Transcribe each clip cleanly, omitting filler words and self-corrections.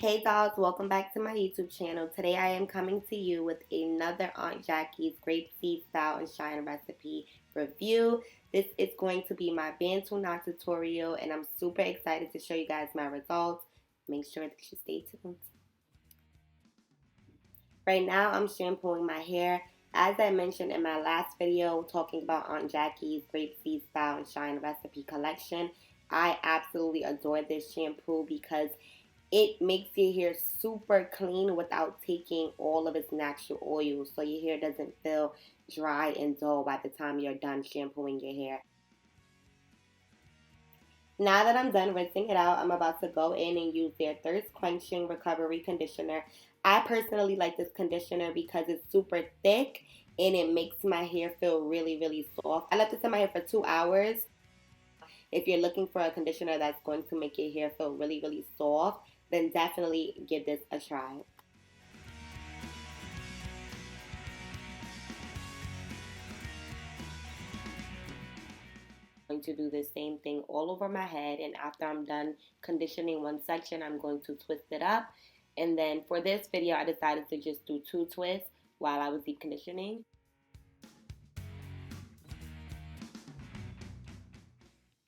Hey dolls, welcome back to my YouTube channel. Today I am coming to you with another Aunt Jackie's grapeseed style and shine recipe review. This is going to be my Bantu knot tutorial and I'm super excited to show you guys my results. Make sure that you stay tuned. Right now I'm shampooing my hair. As I mentioned in my last video talking about Aunt Jackie's grapeseed style and shine recipe collection, I absolutely adore this shampoo because it makes your hair super clean without taking all of its natural oil, so your hair doesn't feel dry and dull by the time you're done shampooing your hair. Now that I'm done rinsing it out, I'm about to go in and use their thirst quenching recovery conditioner. I personally like this conditioner because it's super thick and it makes my hair feel really soft. I left this in my hair for 2 hours. If you're looking for a conditioner that's going to make your hair feel really soft, then definitely give this a try. I'm going to do the same thing all over my head, and after I'm done conditioning one section, I'm going to twist it up. And then for this video, I decided to just do 2 twists while I was deep conditioning.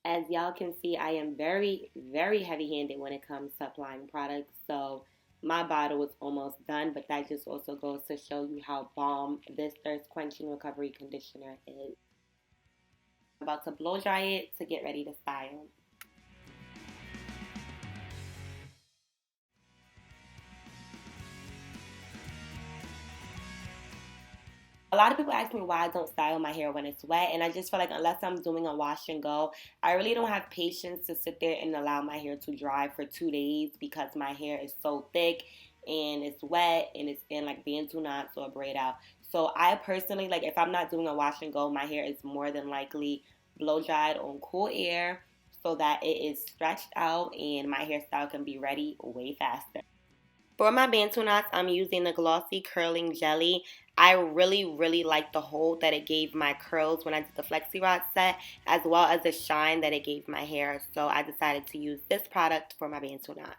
As y'all can see, I am very heavy-handed when it comes to applying products. So my bottle is almost done, but that just also goes to show you how bomb this thirst quenching recovery conditioner is. I'm about to blow dry it to get ready to style. A lot of people ask me why I don't style my hair when it's wet, and I just feel like unless I'm doing a wash and go, I really don't have patience to sit there and allow my hair to dry for 2 days because my hair is so thick and it's wet and it's in like Bantu knots or braid out. So I personally, like if I'm not doing a wash and go, my hair is more than likely blow dried on cool air so that it is stretched out and my hairstyle can be ready way faster. For my Bantu knots, I'm using the Glossy Curling Jelly. I really like the hold that it gave my curls when I did the Flexi Rod set, as well as the shine that it gave my hair. So I decided to use this product for my Bantu knots.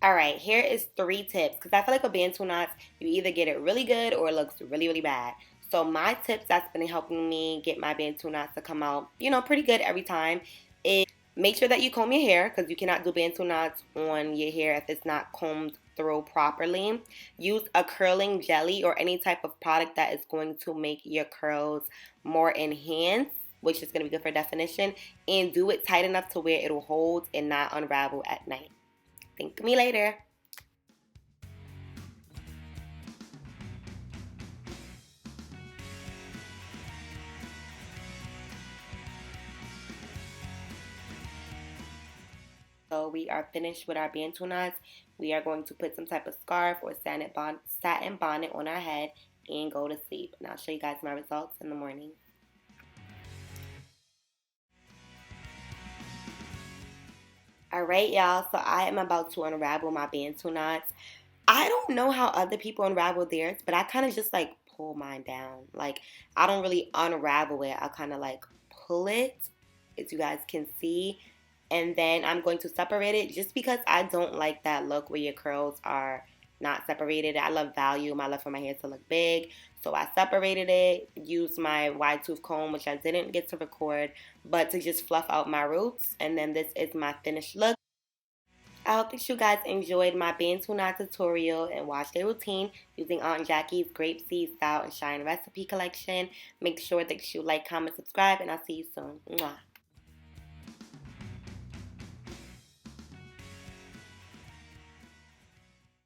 Alright, here is 3 tips, because I feel like with Bantu knots, you either get it really good or it looks really bad. So my tips that's been helping me get my Bantu knots to come out, pretty good every time is make sure that you comb your hair because you cannot do Bantu knots on your hair if it's not combed through properly. Use a curling jelly or any type of product that is going to make your curls more enhanced, which is going to be good for definition, and do it tight enough to where it will hold and not unravel at night. Thank me later. So we are finished with our Bantu knots. We are going to put some type of scarf or satin bonnet on our head and go to sleep. And I'll show you guys my results in the morning. Alright, y'all. So I am about to unravel my Bantu knots. I don't know how other people unravel theirs, but I kind of just like pull mine down. Like, I don't really unravel it. I kind of like pull it, as you guys can see. And then I'm going to separate it just because I don't like that look where your curls are not separated. I love volume. I love for my hair to look big. So I separated it, used my wide tooth comb, which I didn't get to record, but to just fluff out my roots. And then this is my finished look. I hope that you guys enjoyed my Bantu knot tutorial and wash day routine using Aunt Jackie's grapeseed style and shine recipe collection. Make sure that you like, comment, subscribe, and I'll see you soon. Mwah.